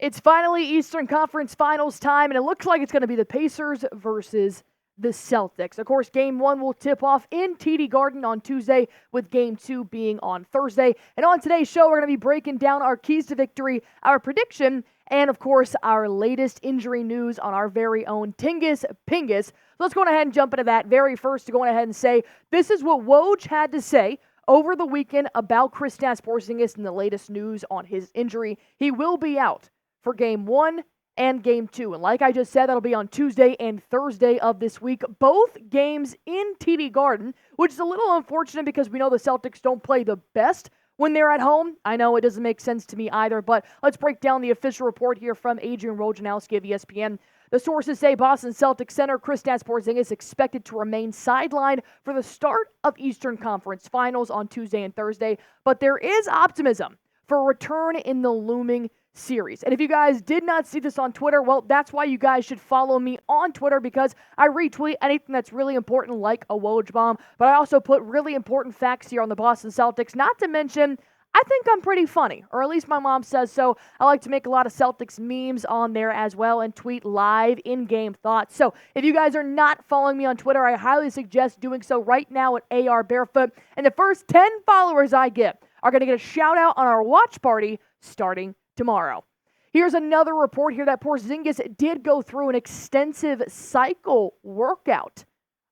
It's finally Eastern Conference Finals time, and it looks like it's going to be the Pacers versus the Celtics. Of course, Game 1 will tip off in TD Garden on Tuesday, with Game 2 being on Thursday. And on today's show, we're going to be breaking down our keys to victory, our prediction, and of course, our latest injury news on our very own Tingus Pingus. Let's go ahead and jump into that. Very first, to go ahead and say, this is what Woj had to say over the weekend about Kristaps Porzingis and the latest news on his injury. He will be out for Game 1 and Game 2. And like I just said, that'll be on Tuesday and Thursday of this week. Both games in TD Garden, which is a little unfortunate because we know the Celtics don't play the best when they're at home. I know it doesn't make sense to me either, but let's break down the official report here from Adrian Wojnarowski of ESPN. The sources say Boston Celtics center Kristaps Porzingis expected to remain sidelined for the start of Eastern Conference Finals on Tuesday and Thursday, but there is optimism for a return in the looming series. And if you guys did not see this on Twitter, well, that's why you guys should follow me on Twitter, because I retweet anything that's really important, like a Woj bomb, but I also put really important facts here on the Boston Celtics, not to mention I think I'm pretty funny, or at least my mom says so. I like to make a lot of Celtics memes on there as well and tweet live in-game thoughts. So if you guys are not following me on Twitter, I highly suggest doing so right now at AR Barefoot. And the first 10 followers I get are going to get a shout out on our watch party starting tomorrow. Here's another report here that Porzingis did go through an extensive cycle workout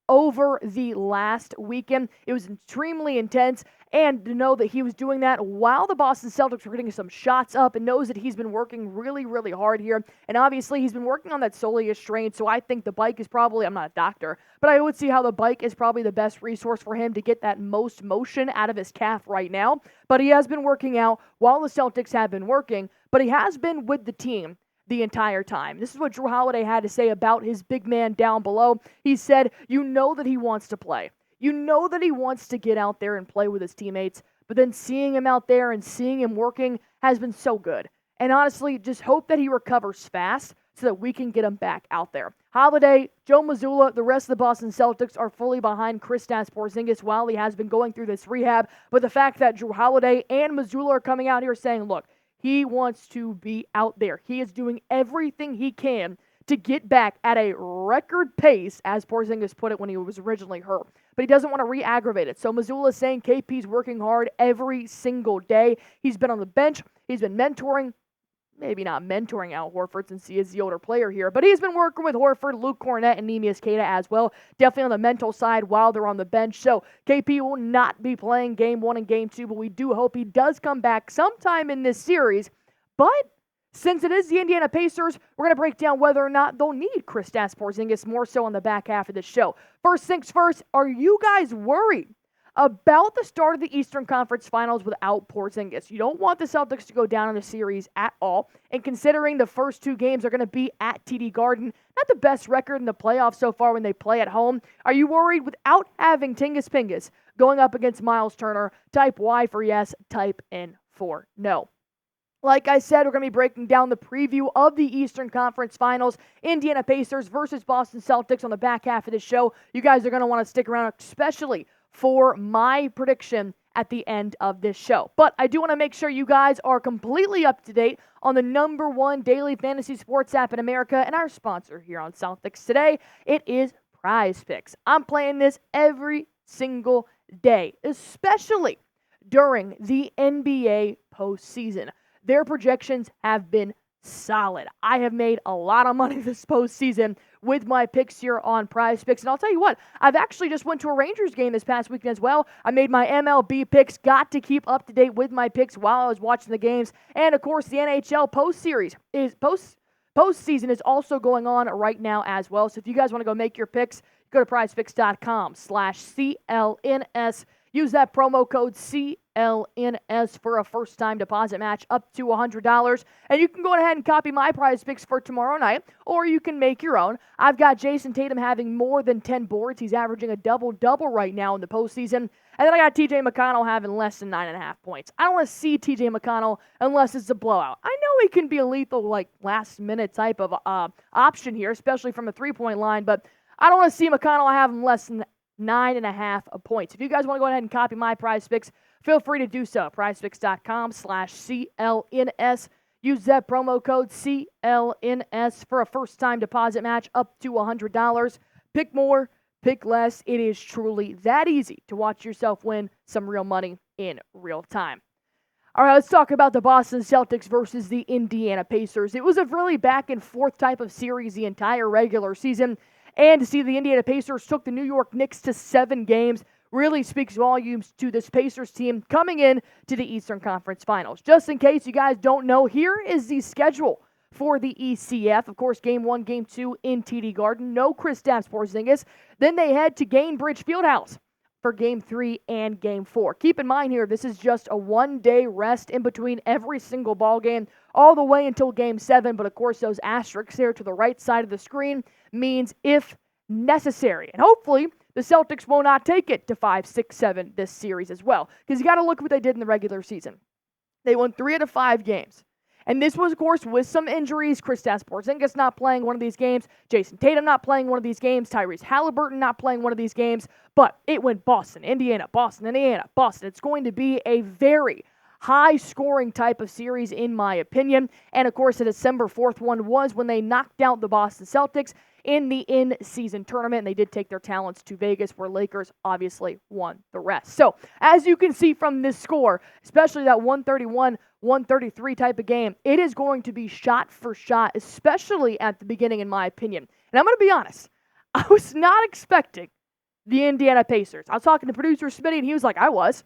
over the last weekend. It was extremely intense, and to know that he was doing that while the Boston Celtics were getting some shots up, and knows that he's been working really, really hard here. And obviously, he's been working on that soleus strain, so I think the bike is probably, I'm not a doctor, but I would see how the bike is probably the best resource for him to get that most motion out of his calf right now. But he has been working out while the Celtics have been working, but he has been with the team the entire time. This is what Jrue Holiday had to say about his big man down below. He said, you know that he wants to play. You know that he wants to get out there and play with his teammates, but then seeing him out there and seeing him working has been so good. And honestly, just hope that he recovers fast so that we can get him back out there. Holiday, Joe Mazzulla, the rest of the Boston Celtics are fully behind Kristaps Porzingis while he has been going through this rehab. But the fact that Jrue Holiday and Mazzulla are coming out here saying, look, he wants to be out there. He is doing everything he can to get back at a record pace, as Porzingis put it when he was originally hurt. But he doesn't want to re-aggravate it. So Mazzulla is saying KP's working hard every single day. He's been on the bench. He's been mentoring. Maybe not mentoring Al Horford since he is the older player here, but he's been working with Horford, Luke Cornett, and Neemias Queta as well. Definitely on the mental side while they're on the bench. So KP will not be playing Game 1 and Game 2, but we do hope he does come back sometime in this series. But since it is the Indiana Pacers, we're going to break down whether or not they'll need Kristaps Porzingis more so on the back half of this show. First things first, are you guys worried about the start of the Eastern Conference Finals without Porzingis? You don't want the Celtics to go down in the series at all. And considering the first two games are going to be at TD Garden, not the best record in the playoffs so far when they play at home, are you worried without having Tingus Pingus going up against Miles Turner? Type Y for yes, type N for no. Like I said, we're going to be breaking down the preview of the Eastern Conference Finals, Indiana Pacers versus Boston Celtics on the back half of this show. You guys are going to want to stick around, especially for my prediction at the end of this show. But I do want to make sure you guys are completely up to date on the #1 daily fantasy sports app in America and our sponsor here on Celtics Today. It is PrizePicks. I'm playing this every single day, especially during the NBA postseason. Their projections have been solid. I have made a lot of money this postseason with my picks here on PrizePicks. And I'll tell you what, I've actually just went to a Rangers game this past weekend as well. I made my MLB picks, got to keep up to date with my picks while I was watching the games. And of course, the NHL postseason is also going on right now as well. So if you guys want to go make your picks, go to prizepicks.com/CLNS. Use that promo code CLNS for a first-time deposit match up to $100. And you can go ahead and copy my PrizePicks for tomorrow night, or you can make your own. I've got Jayson Tatum having more than 10 boards. He's averaging a double-double right now in the postseason. And then I got TJ McConnell having less than 9.5 points. I don't want to see TJ McConnell unless it's a blowout. I know he can be a lethal, last-minute type of option here, especially from a three-point line, but I don't want to see McConnell having less than 9.5 points. If you guys want to go ahead and copy my PrizePicks, feel free to do so. PrizePicks.com/CLNS. Use that promo code CLNS for a first-time deposit match up to $100. Pick more, pick less. It is truly that easy to watch yourself win some real money in real time. All right, let's talk about the Boston Celtics versus the Indiana Pacers. It was a really back-and-forth type of series the entire regular season, and to see the Indiana Pacers took the New York Knicks to 7 games really speaks volumes to this Pacers team coming in to the Eastern Conference Finals. Just in case you guys don't know, here is the schedule for the ECF. Of course, Game 1, Game 2 in TD Garden. No Kristaps Porzingis. Then they head to Gainbridge Fieldhouse for Game 3 and Game 4. Keep in mind here, this is just a one-day rest in between every single ball game, all the way until Game 7. But of course, those asterisks there to the right side of the screen means if necessary. And hopefully, the Celtics will not take it to 5, 6, 7 this series as well. Because you got to look at what they did in the regular season. They won 3 out of 5 games. And this was, of course, with some injuries. Kristaps Porzingis not playing one of these games. Jayson Tatum not playing one of these games. Tyrese Haliburton not playing one of these games. But it went Boston, Indiana, Boston, Indiana, Boston. It's going to be a very high-scoring type of series, in my opinion. And, of course, the December 4th one was when they knocked out the Boston Celtics in the in-season tournament. And they did take their talents to Vegas, where Lakers obviously won the rest. So, as you can see from this score, especially that 131-133 type of game, it is going to be shot for shot, especially at the beginning, in my opinion. And I'm going to be honest, I was not expecting the Indiana Pacers. I was talking to producer Smitty, and he was like, I was.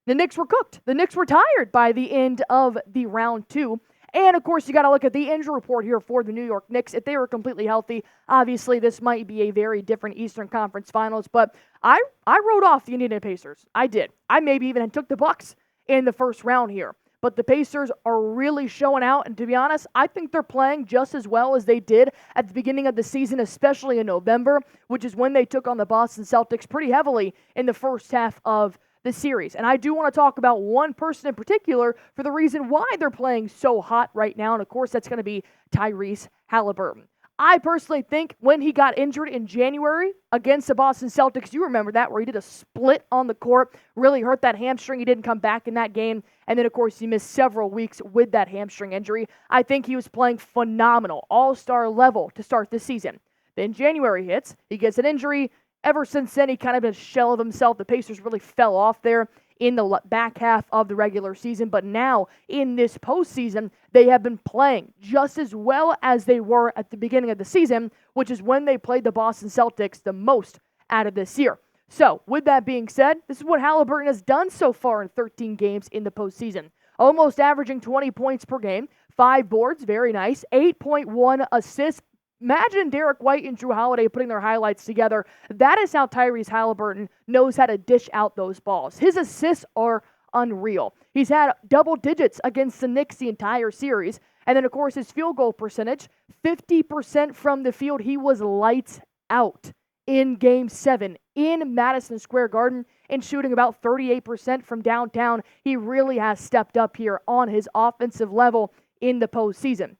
The Knicks were cooked. The Knicks were tired by the end of the round 2. And, of course, you got to look at the injury report here for the New York Knicks. If they were completely healthy, obviously this might be a very different Eastern Conference Finals. But I wrote off the Indiana Pacers. I did. I maybe even took the Bucks in the first round here. But the Pacers are really showing out. And to be honest, I think they're playing just as well as they did at the beginning of the season, especially in November, which is when they took on the Boston Celtics pretty heavily in the first half of the series. And I do want to talk about one person in particular for the reason why they're playing so hot right now. And of course, that's going to be Tyrese Haliburton. I personally think when he got injured in January against the Boston Celtics, you remember that, where he did a split on the court, really hurt that hamstring. He didn't come back in that game. And then, of course, he missed several weeks with that hamstring injury. I think he was playing phenomenal, all-star level to start this season. Then January hits, he gets an injury. Ever since then, he kind of been a shell of himself. The Pacers really fell off there in the back half of the regular season. But now, in this postseason, they have been playing just as well as they were at the beginning of the season, which is when they played the Boston Celtics the most out of this year. So, with that being said, this is what Haliburton has done so far in 13 games in the postseason. Almost averaging 20 points per game, 5 boards, very nice, 8.1 assists. Imagine Derek White and Drew Holiday putting their highlights together. That is how Tyrese Haliburton knows how to dish out those balls. His assists are unreal. He's had double digits against the Knicks the entire series. And then, of course, his field goal percentage, 50% from the field. He was lights out in Game 7 in Madison Square Garden and shooting about 38% from downtown. He really has stepped up here on his offensive level in the postseason.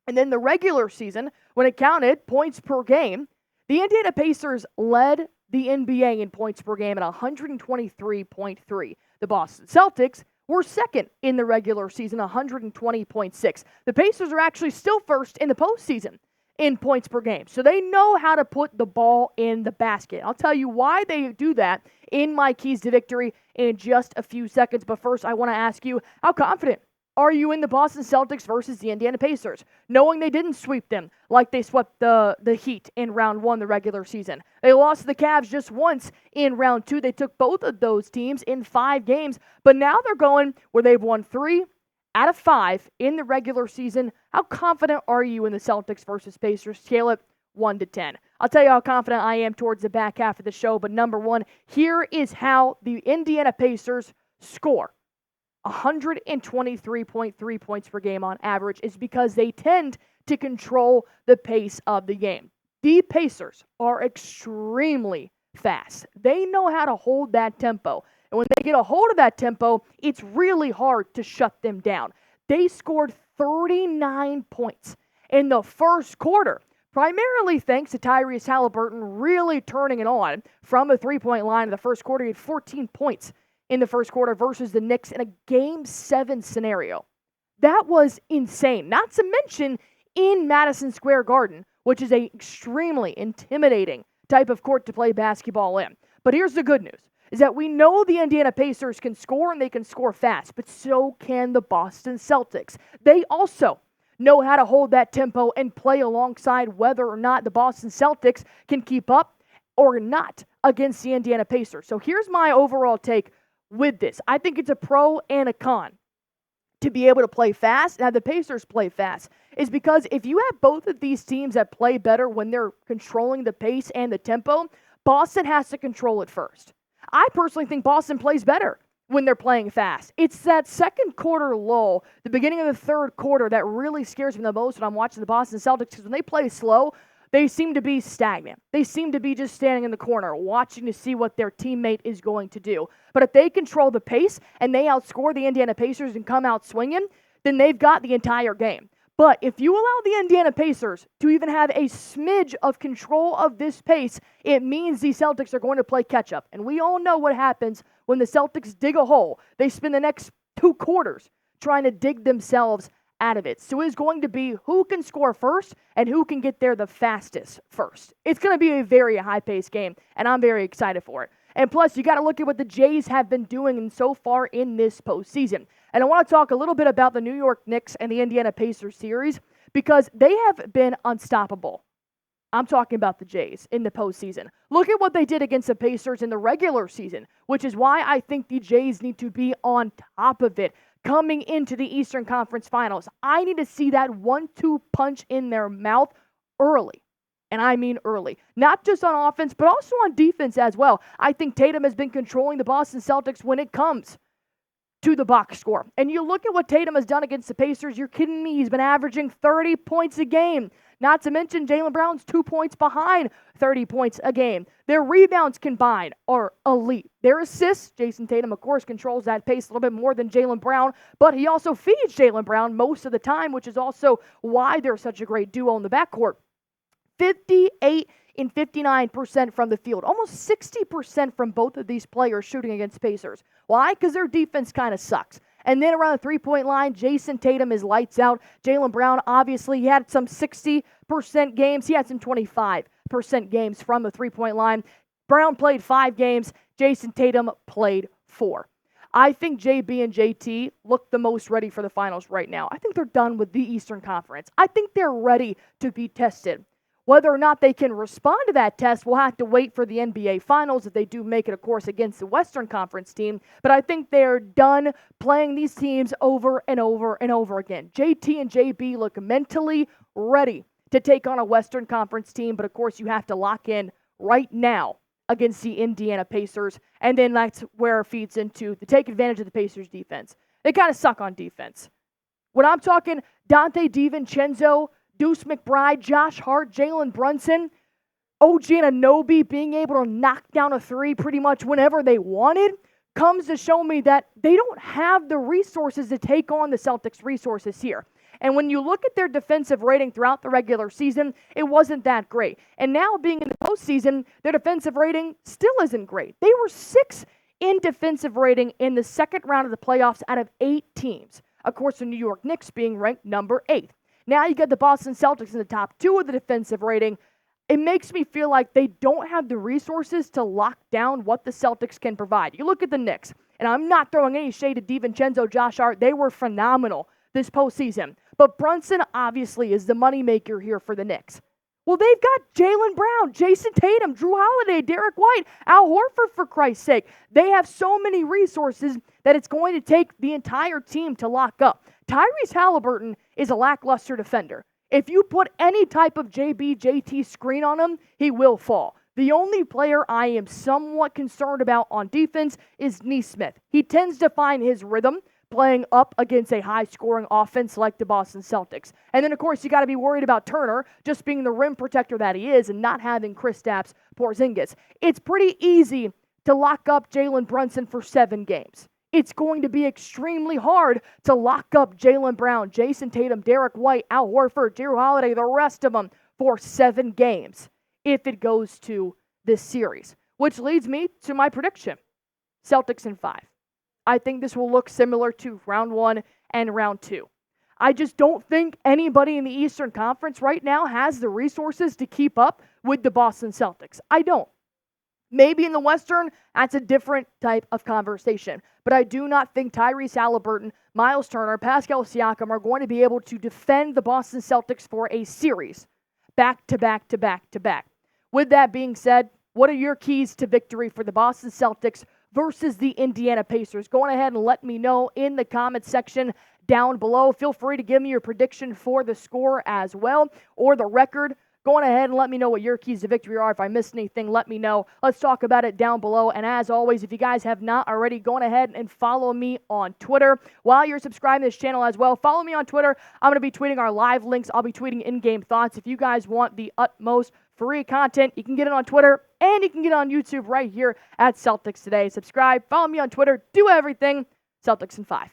And then the regular season, when it counted points per game, the Indiana Pacers led the NBA in points per game at 123.3. The Boston Celtics were second in the regular season, 120.6. The Pacers are actually still first in the postseason in points per game. So they know how to put the ball in the basket. I'll tell you why they do that in my keys to victory in just a few seconds. But first, I want to ask you, how confident are you in the Boston Celtics versus the Indiana Pacers, knowing they didn't sweep them like they swept the Heat in round 1 the regular season? They lost to the Cavs just once in round 2. They took both of those teams in 5 games, but now they're going where they've won 3 out of 5 in the regular season. How confident are you in the Celtics versus Pacers? Scale it 1 to 10. I'll tell you how confident I am towards the back half of the show, but number 1, here is how the Indiana Pacers score 123.3 points per game on average, is because they tend to control the pace of the game. The Pacers are extremely fast. They know how to hold that tempo. And when they get a hold of that tempo, it's really hard to shut them down. They scored 39 points in the first quarter, primarily thanks to Tyrese Haliburton really turning it on from the three-point line in the first quarter. He had 14 points in the first quarter versus the Knicks in a Game 7 scenario. That was insane. Not to mention in Madison Square Garden, which is a extremely intimidating type of court to play basketball in. But here's the good news, is that we know the Indiana Pacers can score and they can score fast, but so can the Boston Celtics. They also know how to hold that tempo and play alongside whether or not the Boston Celtics can keep up or not against the Indiana Pacers. So here's my overall take with this. I think it's a pro and a con to be able to play fast and have the Pacers play fast, is because if you have both of these teams that play better when they're controlling the pace and the tempo, Boston has to control it first. I personally think Boston plays better when they're playing fast. It's that second quarter lull, the beginning of the third quarter, that really scares me the most when I'm watching the Boston Celtics, because when they play slow, they seem to be stagnant. They seem to be just standing in the corner, watching to see what their teammate is going to do. But if they control the pace and they outscore the Indiana Pacers and come out swinging, then they've got the entire game. But if you allow the Indiana Pacers to even have a smidge of control of this pace, it means the Celtics are going to play catch-up. And we all know what happens when the Celtics dig a hole. They spend the next 2 quarters trying to dig themselves out of it. So it's going to be who can score first and who can get there the fastest first. It's going to be a very high-paced game, and I'm very excited for it. And plus, you got to look at what the Jays have been doing so far in this postseason. And I want to talk a little bit about the New York Knicks and the Indiana Pacers series, because they have been unstoppable. I'm talking about the Jays in the postseason. Look at what they did against the Pacers in the regular season, which is why I think the Jays need to be on top of it coming into the Eastern Conference Finals. I need to see that 1-2 punch in their mouth early. And I mean early. Not just on offense, but also on defense as well. I think Tatum has been controlling the Boston Celtics when it comes to the box score. And you look at what Tatum has done against the Pacers, you're kidding me. He's been averaging 30 points a game. Not to mention Jaylen Brown's 2 points behind 30 points a game. Their rebounds combined are elite. Their assists, Jayson Tatum, of course, controls that pace a little bit more than Jaylen Brown, but he also feeds Jaylen Brown most of the time, which is also why they're such a great duo in the backcourt. 58 and 59% from the field. Almost 60% from both of these players shooting against Pacers. Why? Because their defense kind of sucks. And then around the three-point line, Jayson Tatum is lights out. Jaylen Brown, obviously, he had some 60% games. He had some 25% games from the three-point line. Brown played 5 games. Jayson Tatum played 4. I think JB and JT look the most ready for the finals right now. I think they're done with the Eastern Conference. I think they're ready to be tested. Whether or not they can respond to that test, we'll have to wait for the NBA Finals if they do make it, of course, against the Western Conference team. But I think they're done playing these teams over and over and over again. JT and JB look mentally ready to take on a Western Conference team, but of course you have to lock in right now against the Indiana Pacers, and then that's where it feeds into to take advantage of the Pacers' defense. They kind of suck on defense. When I'm talking Dante DiVincenzo, Deuce McBride, Josh Hart, Jalen Brunson, OG Anunoby being able to knock down a 3 pretty much whenever they wanted, comes to show me that they don't have the resources to take on the Celtics' resources here. And when you look at their defensive rating throughout the regular season, it wasn't that great. And now being in the postseason, their defensive rating still isn't great. They were 6th in defensive rating in the second round of the playoffs out of 8 teams. Of course, the New York Knicks being ranked number 8. Now you got the Boston Celtics in the top 2 of the defensive rating. It makes me feel like they don't have the resources to lock down what the Celtics can provide. You look at the Knicks, and I'm not throwing any shade at DiVincenzo, Josh Hart. They were phenomenal this postseason. But Brunson obviously is the moneymaker here for the Knicks. Well, they've got Jaylen Brown, Jayson Tatum, Drew Holiday, Derek White, Al Horford, for Christ's sake. They have so many resources that it's going to take the entire team to lock up. Tyrese Haliburton is a lackluster defender. If you put any type of JT screen on him, he will fall. The only player I am somewhat concerned about on defense is Nesmith. He tends to find his rhythm playing up against a high-scoring offense like the Boston Celtics. And then, of course, you got to be worried about Turner just being the rim protector that he is and not having Kristaps Porzingis. It's pretty easy to lock up Jalen Brunson for 7 games. It's going to be extremely hard to lock up Jaylen Brown, Jayson Tatum, Derek White, Al Horford, Drew Holiday, the rest of them for 7 games if it goes to this series. Which leads me to my prediction. Celtics in 5. I think this will look similar to round 1 and round 2. I just don't think anybody in the Eastern Conference right now has the resources to keep up with the Boston Celtics. I don't. Maybe in the Western, that's a different type of conversation. But I do not think Tyrese Haliburton, Miles Turner, Pascal Siakam are going to be able to defend the Boston Celtics for a series back to back to back to back. With that being said, what are your keys to victory for the Boston Celtics versus the Indiana Pacers? Go on ahead and let me know in the comments section down below. Feel free to give me your prediction for the score as well, or the record. Go on ahead and let me know what your keys to victory are. If I missed anything, let me know. Let's talk about it down below. And as always, if you guys have not already, go on ahead and follow me on Twitter. While you're subscribing to this channel as well, follow me on Twitter. I'm going to be tweeting our live links. I'll be tweeting in-game thoughts. If you guys want the utmost free content, you can get it on Twitter and you can get it on YouTube right here at Celtics Today. Subscribe, follow me on Twitter, do everything. Celtics in 5.